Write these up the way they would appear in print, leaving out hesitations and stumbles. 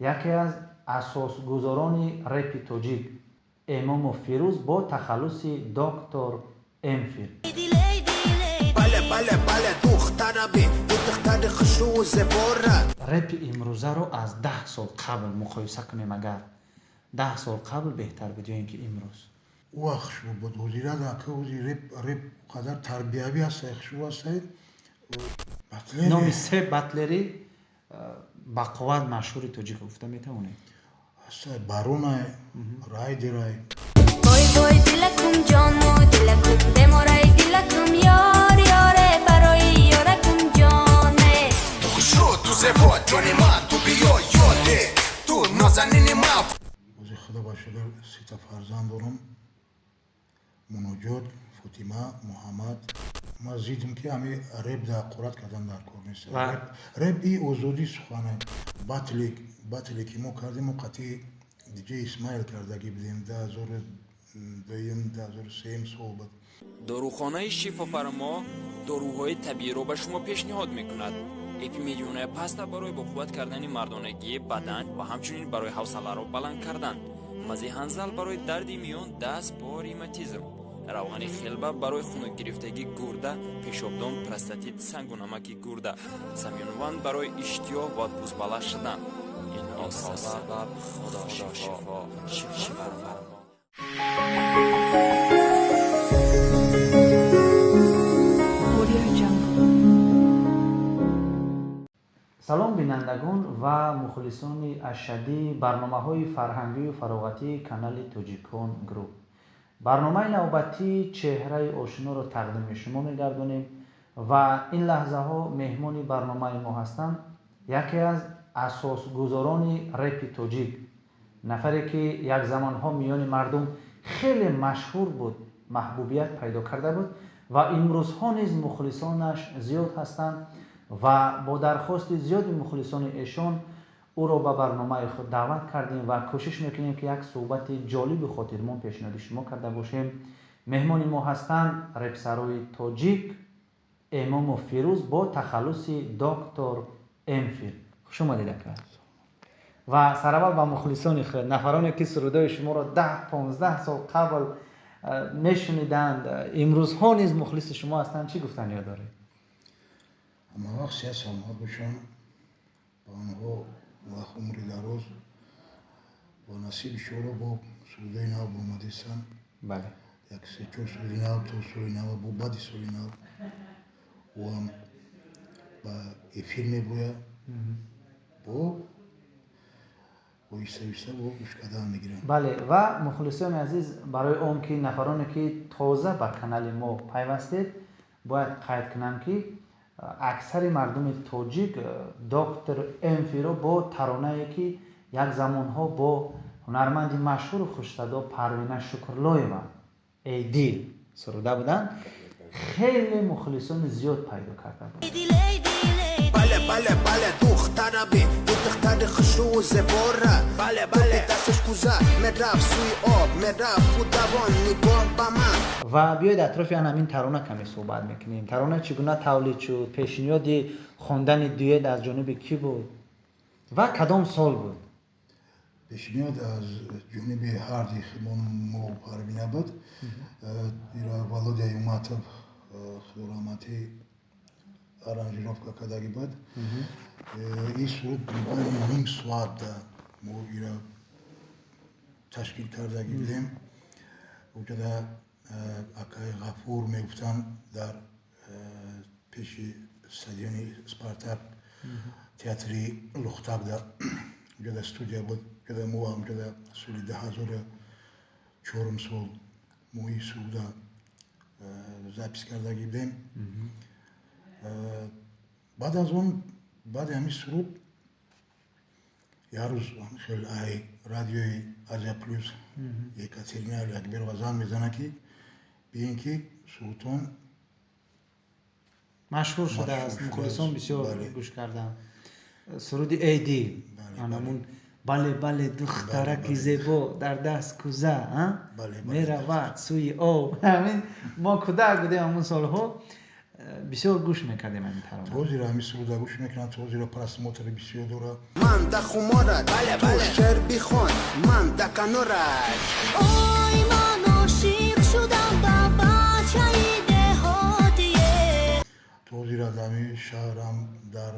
یکی از اساسگذاران رپ تاجیک امام و فیروز با تخلص دکتر امفیل. رپ امروزه رو از 10 سال قبل مقایسه کنیم، اگر 10 سال قبل بهتر بود یا اینکه امروز؟ وقت شو بود وزیره دا که وزی رپ قدر تربیوی هست شو هست نامی سه بطلری با قوت مشهور تاجیک گفته میتونه هست بارونه رای دی رای وای وای دلکم جانو دلکم بمارای دلکم یار یاره برای یارکم جانه تو خوشو تو زباد جانی من تو بیا یاده تو نازنین من وزی خدا باشده 3 تا فرزند دارم، منوجود، فاطمه، محمد. ما دیدیم که همه رپ در قرات کردن در کار نیست. رپ ای آزادی سخنه. بطلی که ما کردیم و قطعی دیجی اسماعیل کردگی بدیم 2002-2003 سال بود. داروخانه شفافرما داروهای طبیعی را به شما پیشنهاد میکند. اپیمیلیون پاستا برای با قوت کردن مردانگی بدن و همچنین برای حوصله را بلند کردن. مزه هنزل برای درد میان، دست، پا، ریماتیسم. روغن خلبه برای خنک گرفتگی گرده، پیشابدان، پروستات، سنگ و نمک گرده. سمیانوان برای اشتها و بزباله شدن. اینها سبب خدا شفا شفافرما. سلام بینندگان و مخلصان اشدی برنامه‌های فرهنگی و فراغتی کانال تاجیکون گروپ. برنامه نوبتی چهره آشنا را تقدیم شما می‌گردانیم و این لحظه ها مهمان برنامه ما هستند یکی از اساسگذاران رپ تاجیک، نفری که یک زمانها میان مردم خیلی مشهور بود، محبوبیت پیدا کرده بود و امروزها نیز مخلصانش زیاد هستند و با درخواست زیاد مخلصان ایشان او را به برنامه خود دعوت کردیم و کوشش میکنیم که یک صحبت جالب خاطرمان پیشنهاد شما کرده باشیم. مهمان ما هستند رپسرای تاجیک امام و فیروز با تخلص دکتر امفیل. خوش آمدید اکبر. و سرابر با مخلصان خود، نفرانی که سرودای شما را 10-15 سال قبل میشنیدند امروزها نیز مخلص شما هستند، چی گفتن یاد دارید؟ اما وقت 3 سال ها بشن با آنها وقت عمری دراز و نصیب شورا با سرودای نو بومدیستان. بله. یک 3-4 سالی نو تا سالی نو با بعدی سالی نو و هم با افیر میبوید با ایسته با گوش کردن میگیرن. بله و مخلصان عزیز، برای اون که نفرانی که تازه به کانال ما پیوستید باید قید کنم که اکثر مردم تاجیک دکتر امفی را با ترانه‌ای که یک زمانها با هنرمند مشهور و خوش‌صدا پروین شکرلایeva ای دیل سروده بودن، خیلی مخلصان زیاد پیدا کرده بود. بله دخترم دختر خشو زباره بله دستش کوزه مرف سوی آب مرف خود دوان نگاه با من. و بیاید اطراف همین ترانه کمی صحبت میکنیم. ترانه چگونه تولید شد؟ پیشنهاد خواندن دویت از جانب کی بود و کدام سال بود؟ پیشنهاد از جانب هردی ما پروینه بود. ایرا ولادی ایوماتov خدا رحمتی аранжировка کردگی بود. این سرود بودن نیم ساعت ما ایرا تشکیل کردگی بودیم و که در اکای غفور میگفتن در پیش استادیون سپارتاک تئاتری لختاب در که در استودیا بود که در ما هم که در سالی 2004 سال ما این سرود زپیس کردگی بودیم. بعد از اون بعد همین سرود یه روز خیلی رادیوی آزیا پلوس یکاترینا اکبر وزان میزنه که بیاین که سرودتون مشهور شده است، مخلصان بسیار گوش کردن. سرود ای دیل، همون بله دخترک زیبا در دست کوزه میرود سوی آب. همین ما کودک بودیم همون سالها بسیار گوش میکردیم این ترانه. توزیره همی سروده گوش میکنن، توزیره پرسموتر بسیار دوره. من دا خمارت تو شعر بیخون، من دا کنارت. اوی من عاشق شدم با بچه‌ی دهاتیه. توزیره دمی شهرم در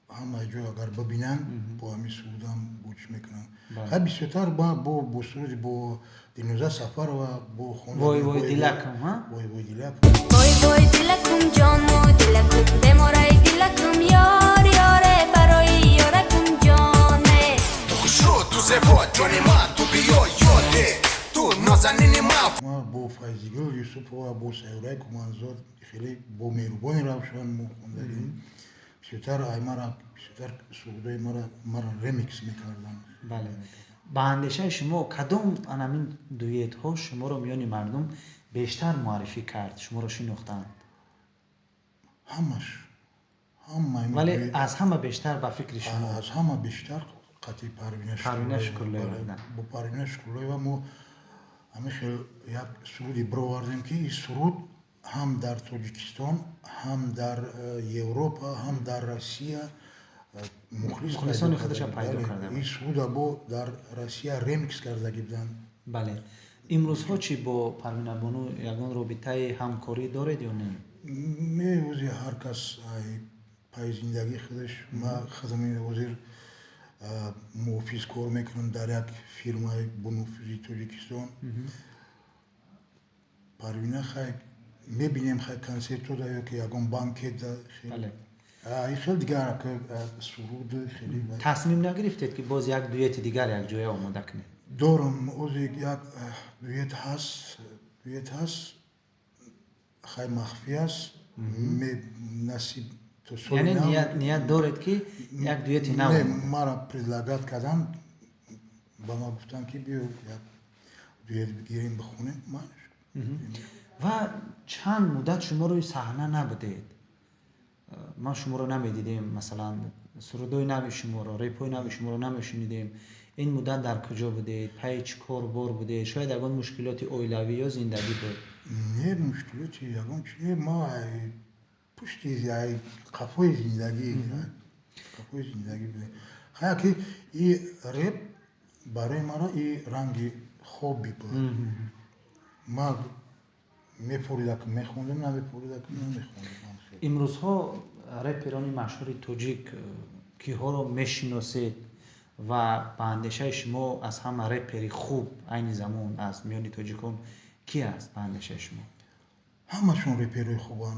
همه جا اگر ببینن با همی سرودم گوش میکنن. خیلی بسیارتر با سرود با دینوزه سفر و با خونده وای وای دیلکم ها؟ وای وای دیلک. وای وای دیلکم جانو دیلکم دمارای دیلکم یار یاره برای یارکم جانه. تو خوشرو تو زباد جانی من، تو بیا یاده تو نازنین من. ما با فایزگل یوسف و با سیورای کمانزاد خیلی با میروبانی روشن ما خونده دیم. بسیارتر آیمارا بسیارتر سرودای مرا ریمیکس میکردن. بله. با اندیشه شما کدوم همین دویت ها شما رو میانی مردم بیشتر معرفی کرد، شما رو شناختند؟ همش همه ولی از همه بیشتر با فکر شما از همه بیشتر قطعی پروینه شکرلوی بودن. با پروینه شکرلوی و ما همه خیلی یک سرودی برآوردیم که این سرود هم در تاجیکستان هم در اروپا هم در روسیه مخلصان خودش پیدا کرده بود. این سرود با در روسیه ریمیکس کرده بودن. بله. امروز ها چی با پروینه بانو یگان رابطه همکاری دارید یا نه؟ می‌وزی هر کس پای زندگی خودش. ما خدمت وزیر محافظ کار میکنم در یک فیرمای بنفوذی تاجیکستان. پروینه خیلی میبینیم خیلی کنسرت داره که یگان بانکت داره. بله. این خیلی دیگر که سرود خیلی تصمیم نگرفتید که باز یک دویت دیگر یک جای آماده کنید؟ دارم از یک دویت هست خیلی مخفی است. نصیب تو یعنی نیت دارید که یک دویت نو نه مرا پردلاگات کردن با ما گفتن که بیا یک دویت بگیریم بخونیم. و چند مدت شما روی صحنه نبودید؟ ما شما رو نمیدیدیم، مثلا سرودای نوی شما رو، ریپای نوی شما رو نمیشنیدیم. این مدت در کجا بودید؟ پای چه کار بار بودید؟ شاید یگان مشکلات اویلوی یا زندگی بود؟ نه مشکلاتی یگان چیه، ما پشتی قفای زندگی بودیم. خیلی که این ریپ برای ما این رنگ خوبی بود. ما میپوریدم که میخوندم، نمیپوریدم که نمیخوندم. امروزها رپرانی مشهور تاجیک کیها رو میشناسید و به اندیشه شما از همه رپری خوب این زمان از میان تاجیکان کی است به اندیشه شما؟ همشون رپری خوبن.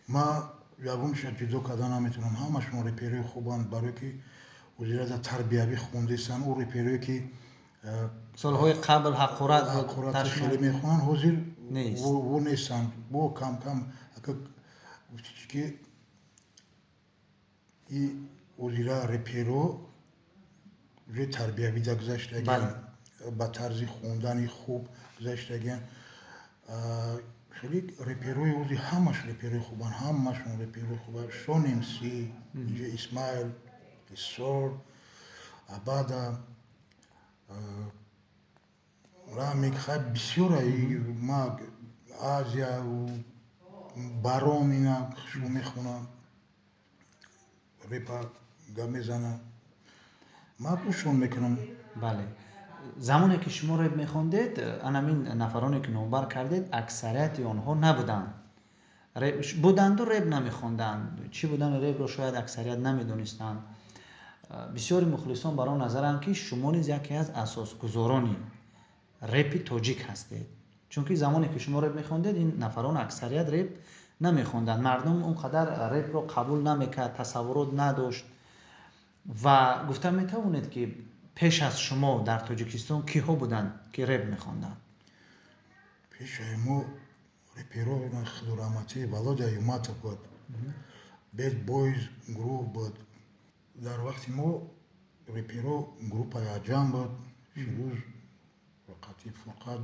ما یگون شد جدا کردن نمیتونم. همشون رپری خوبن برای که وزیر از تربیوی خونده سن. او رپری که سالهای قبل حقارت خیلی میخونن حضور نیست. و نیستن. با کم کم که این وزیر رپیرو روی تربیوی دا گذاشتگن، با طرز خوندن خوب گذاشتگن. خیلی رپیروی وزیر همش رپیروی خوبن. همشون رپیروی خوبن. شون امسی، اسماعیل، سور، عباده، رامیک خیلی بسیاره. ما آزیا و بارون اینا شو میخونم، ریپا میزنم. ما گوشون میکنم. بله. زمانی که شما ریپ میخوندید همین نفرانی که نامبر کردید اکثریت آنها نبودند. بودند و ریپ نمیخوندند. چی بودن ریپ رو شاید اکثریت نمیدونستند. بسیاری مخلصان برای نظرند که شما نیز یکی از اساسگزارانی ریپ تاجیک هستید، چون که زمانی که شما ریپ میخوندید این نفران اکثریت ریپ نمیخوندند. مردم اونقدر ریپ رو قبول نمیکرد، تصورات نداشت و گفتم میتوانید که پیش از شما در تاجیکستان کیها بودند که ریپ میخوندند؟ پیش ما ریپرو خدورامتی ولادیا یوماتو بود. بیت بویز گروه بود. در وقتی ما ریپرو گروپ عجم بود. فیروز وقتی فقط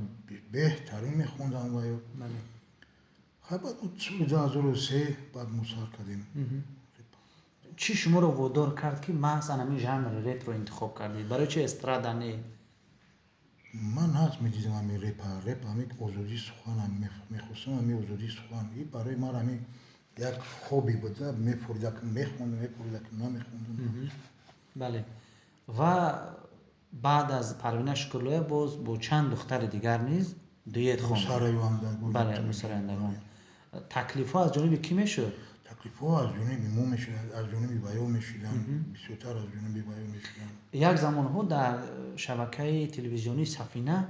بهترین میخوندن و خیلی بعد سال 2003 بعد مسار کردیم. چی شما رو وادار کرد که محض همین ژانر ریپ رو انتخاب کردید؟ برای چه استرادا نه؟ من هست میدیدم همین رپ همین آزادی سخن هم میخواستم همین آزادی سخن این برای من همین یک خوبی بوده میخوندم نمیخوندم. بله. و بعد از پروین شکرلویه باز با چند دختر دیگر نیز دویت خواند. بله، موسرایندگان. تکلیف ها از جانب کی میشد؟ تکلیف ها از جانب مو میشد، از جانب بیو میشدن، بسیارتر از جانب بیو میشدن. یک زمان ها در شبکه تلویزیونی سفینه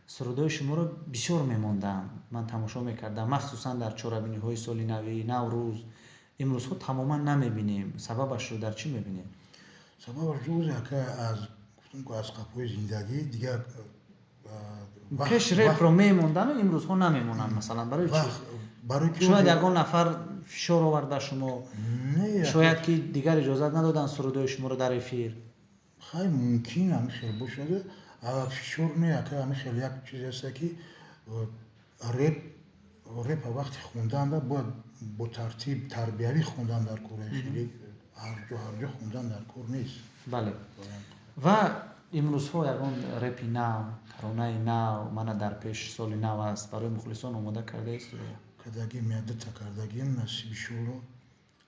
سرودای شما رو بسیار میموندم، من تماشا میکردم، مخصوصا در چهاربینی های سال نوی، نوروز. امروز ها تماما نمیبینیم. سببش رو در چی میبینیم؟ سببش روزه که از گفتم که از قفوی زندگی دیگه کش رپ رو میموندن و امروز ها نمیمونن. مثلا برای چی؟ شاید یکان نفر فشار آورده شما، شاید که دیگر اجازه ندادن سرودای شما رو در افیر. خیلی ممکن همه خیلی باشده، اگر فشار نه که همه خیلی یک چیزی هست که رپ وقتی خوندن باید با ترتیب تربیوی خوندن در کور، خیلی هر جا خوندن در کور نیست. بله. و امروز ها یکان رپی نو، ترانه نو، من در پیش سال نو است برای مخلصان آماده کرده است؟ کردگی میاده تا کردگیم نصیب شورو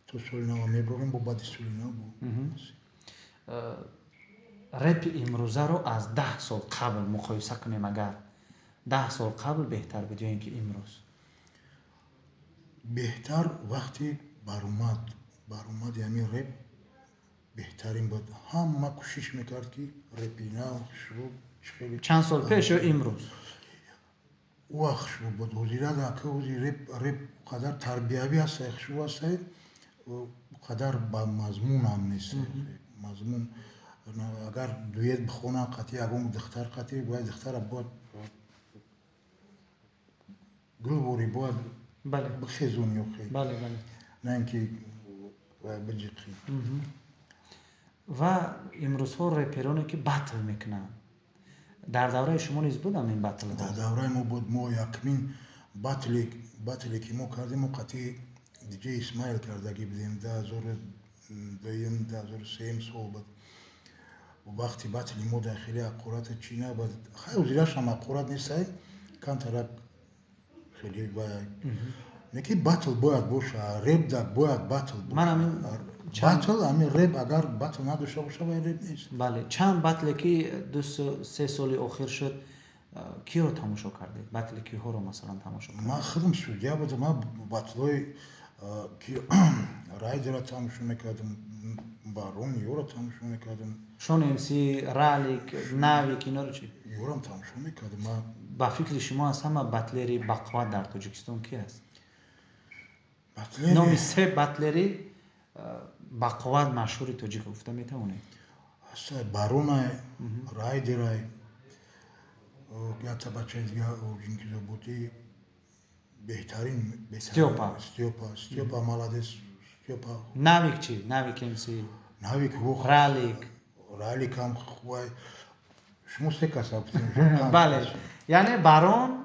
تو سال نو میبریم با بعد سال نو بود. رپ امروزه رو از 10 سال قبل مقایسه کنیم، اگر 10 سال قبل بهتر بود یا اینکه امروز؟ بهتر وقتی بر اومد یعنی رپ بهترین بود. همه کوشش میکرد که رپی نو شروع خیلی چند سال پیش یا امروز؟ وقت شروع بود وزیره در که وزی رپ قدر تربیوی هست شروع هست قدر با مضمون هم نیست. مضمون اگر دویت بخونه قطعی اگه دختر قطعی باید دختر باید گلوری باید بخیزون یا خیلی نه اینکه بجی خیلی. و امروز ها رپرانی که بطل میکنن، در دوره شما نیز بود هم این بطل ها؟ در دوره ما بود. ما یکمین بطلی که ما کردیم ما قطعی دیجی اسمایل کردگی بدیم 2002-2003 سال بود. وقتی بطلی ما داخلی اقورات چینه بود خیلی زیرش هم اقورات نیست کم طرف خیلی باید نکی بطل باید باشه. رپ در باید بطل باشه. بطل همین رپ اگر بطل نداشته باشه باید رپ نیست. بله. چند بطلی که 2-3 سال اخیر شد کی رو تماشا کردید؟ بطل کی ها رو مثلا تماشا کردید؟ من خودم سودیا بودم. من بطلای که رایدر رو تماشا میکردم، بارون یو رو تماشا میکردم، شون امسی، رالیک، ناویک اینا رو چی؟ یو رو تماشا میکردم. با فکر شما از همه بطلری بقوت در تاجیکستان کی است؟ نامی 3 بطلری بقوت مشهور تاجیک گفته میتونید؟ بارون رایدر یا تا بچه دیگه اورجین که بودی بهترین ستیوپا مالادس ستیوپا. ناویک چی؟ ناویک امسی؟ ناویک خوب. رالیک هم خوبه. شما سه کسا بودیم. بله. یعنی بارون،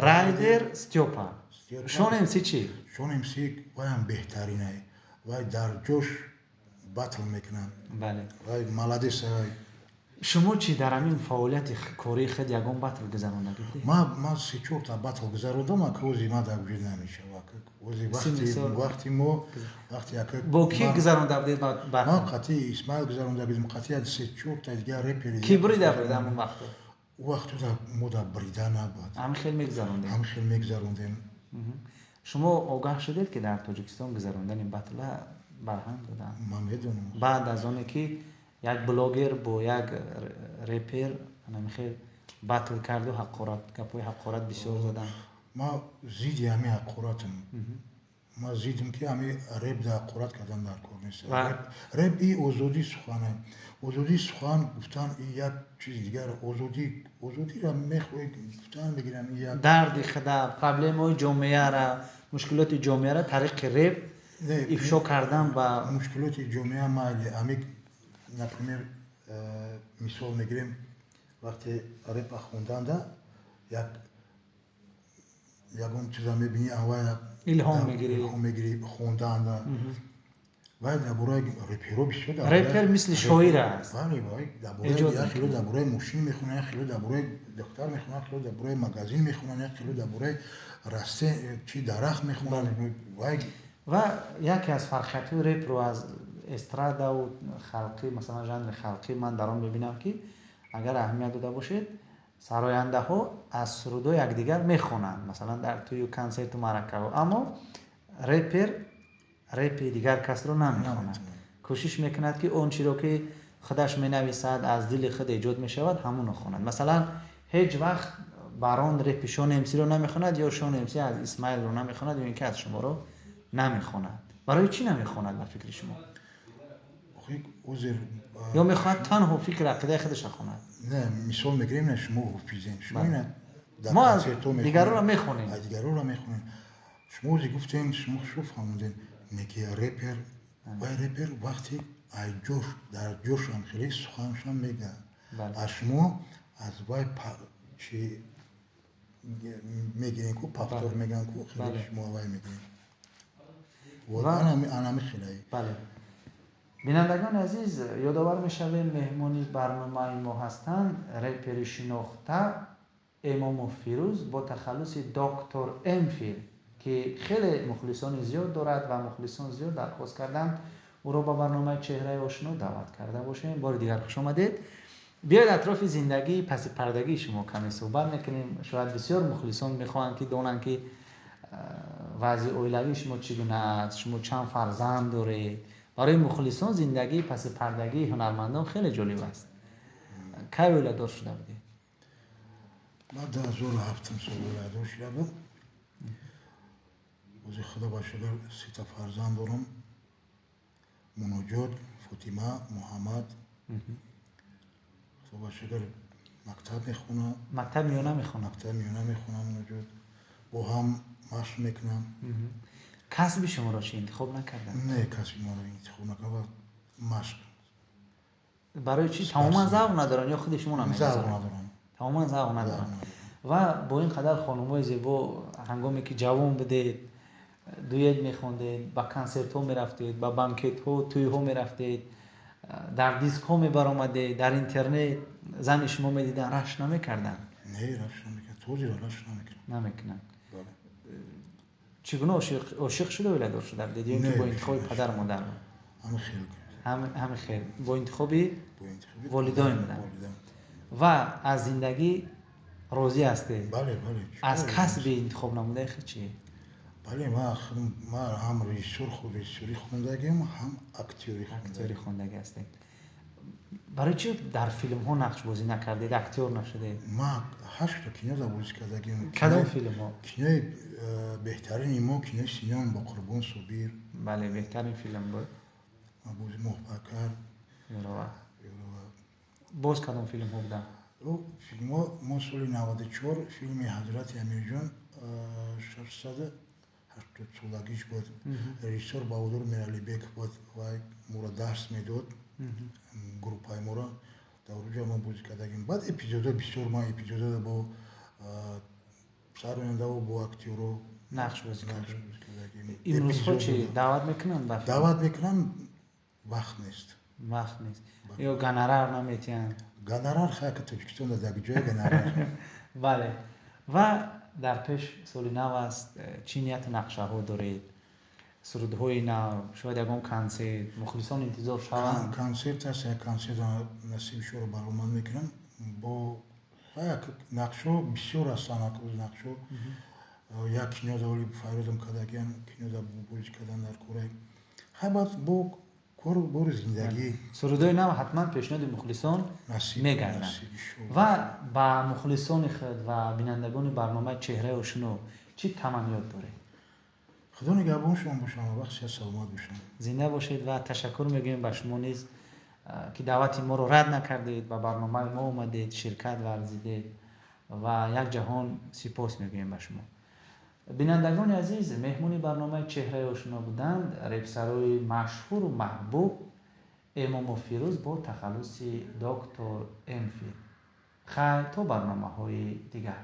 رایدر، ستیوپا. شون امسی چی؟ شون امسی وایم بهترینه وای در جوش بطل میکنن. بله. وای مالادس وای. شما چی در همین فعالیت کاری خود یگان بطل گذرانده بودی؟ ما 3-4 تا بطل گذراندم که وزی ما در وجود نمیشه. وقتی با کی گذرانده بودید بطل؟ ما قطعی اسماعیل گذرانده بودیم. قطعی 3-4 تا دیگه رپر کی بریده بود همون وقت در مودا بریده نبود. هم خیلی میگذراندیم. شما آگاه شدید که در تاجیکستان گذراندن این بطل برهم دادن؟ من میدونم. بعد از آنه که یک بلاگر با یک رپر نمیخواد بطل کرد و گپای حقارت بسیار زدن. ما زیدی همین حقارتم. ما زیدیم که همین رپ در حقارت کردن در کار نیست. رپ این آزادی سخنه. آزادی سخن گفتن این یک چیز دیگر. آزادی را میخواهید گفتن بگیرم یک درد خدا پرابلم جامعه را، مشکلات جامعه را طریق رپ افشا کردن و مشکلات جامعه ما همین نپرمیر مثال میگیریم وقتی رپ خوندن یکون چیزا میبینی اول الهام میگیری خوندن ва дар бораи реперо бисёр репер мисли шоир аст. бале вай дар бораи Эҷод як хело мекунад. дар бораи мошин мехонад, як хело дар бораи духтар мехонад, як хело дар бораи магазин мехонад, як хело дар бораи растен чи дарахт мехонад. Вай ва яке аз фарқиятҳои репро аз эстрадаву халқӣ, масалан жанри халқӣ ман дар он мебинам ки агар аҳамият дода бошед, сарояндаҳо аз сурудҳои якдигар мехонанд, масалан дар тӯю консерту маъракаҳо, аммо репер репи дигар касро намехонад. кӯшиш мекунад ки он чиро ки худаш менависад, аз дили худ эҷод мешавад, ҳамонро хонад. масалан ҳеҷ вақт бар он репи Шон МС-ро намехонад, ё Шон МС аз Исмаилро намехонад, ё ин ки аз шуморо намехонад. барои чӣ намехонад ба фикри шумо? ё мехоҳад танҳо фикр ақидаи худашро хонад? не, мисол мегирем, не шумо ҳофизен, шумо ина дар мо аз консертҳо дигароро мехонем. аз дигароро мехонем. шумо ози гуфтем, шумо шо фаҳмондем, неки репер вай репер вақте аз ҷош дар ҷошам хеле суханшам мега. аз шумо аз вай чи мегирем ку пафтор меган ку хеле шумо вай мегирем. анами хеле. бале. бинандагони азиз, ёдовар мешавем меҳмони барномаи мо ҳастанд репери шинохта Эмомов Фирӯз бо тахаллуси доктор МФИЛ ки хеле мухлисони зиёд дорад ва мухлисон зиёд дархост карданд ӯро ба барномаи Чеҳраи ошно даъват карда бошем. бори дигар хуш омадед. биёед атрофи зиндагии паси пардагии шумо каме суҳбат мекунем. шояд бисёр мухлисон мехоҳанд ки донанд ки вазъи оилавии шумо чӣ гуна аст, шумо чанд фарзанд доред. барои мухлисон зиндагии паси пардагии ҳунармандон хеле ҷолиб аст. кай оиладор шуда будед? ман 2007 сол оиладор шудам. ози худо ба шукр сита фарзанд дорам. муноҷот, фотима, муҳаммад. худо ба шукр мактаб мехонам. мактаб миёна мехонам. мактаб миёна мехонам муноҷот. бо ҳам машқ мекунам. касби шуморо чӣ интихоб накарданд? не, касби маро интихоб накардам. машқ. барои чӣ? тамоман завқ надоранд ё худи шумо намегузоранд? завқ надорам. тамоман завқ надоранд. ва бо ин қадар хонумҳои зебо ҳангоме ки ҷавон будед, дует мехондед, ба консертҳо мерафтед, ба банкетҳо, тӯйҳо мерафтед, дар дискҳо мебаромадед, дар интернет зани шумо медиданд, рашк намекарданд? не, рашк намекардам. тозира рашк намекардам. намекунанд. чӣ гуна ошиқ шуда оиладор шуда будед ё ин ки бо интихоби падару модар буд? ҳами хел. бо интихоби волидоин буданд. ва аз зиндагӣ розӣ ҳастед? бале. аз касби интихоб намудаи худ чӣ? бале, ман ҳам режиссёрӣ хондагим, ҳам актёрӣ хондагӣ ҳастед. барои чӣ дар филмҳо нақшбозӣ накардед, актёр нашудед? ман 8 та кино бозӣ кардагим. кадом филмҳо? кинои беҳтарини мо кинои Синён бо Қурбон Собир. бале, беҳтарин филм буд. бозӣ Моҳпакар. боз кадом филмҳо буданд? филмҳо мо соли 94 филми Ҳазрати Амирҷон 680-солагиш буд. режиссёр Баҳодур Миралибек буд. вай моро дарс медод, группаи моро. дар оҷо мо бозӣ кардагим. баъд эпизодҳо бисёр, ман эпизодҳо бо сарояндаву бо актёро нақш бозӣ кардагим. имрӯзҳо чӣ даъват мекунанд ба филм? даъват мекунанд, вақт нест. ё гонорар наметиҳанд? гонорар хаяка Тоҷикистон дар ҷоя гонорар. бале. ва дар пеш соли нав аст, чӣ нияту нақшаҳо доред? сурудҳои нав, шояд ягон консерт, мухлисон интизор шаванд? консерт аст, як консерт насиби шуро баромад мекунам. бо як нақшҳо бисёр ҳастанд. нақшҳо як кино дар оли Файрузам кардагиам, кино дар бозӣ кардан дар кораи ҳабат бо кору бори зиндагӣ. сурудҳои нав ҳатман пешниҳоди мухлисон мегарданд. ва ба мухлисони худ ва бинандагони барномаи Чеҳраи ошно чӣ таманниёт доред? худо нигаҳбоншон бошад, вақт сиҳат саломат бошад. зинда бошед ва ташаккур мегӯем ба шумо низ ки даъвати моро рад накардед, ба барномаи мо омадед, ширкат варзидед ва якҷаҳон сипос мегӯем ба шумо. бинандагони азиз, меҳмони барномаи Чеҳраи ошно буданд репсарои машҳуру маҳбуб Эмомов Фирӯз бо тахаллуси доктор МФИЛ. хайр то барномаҳои дигар.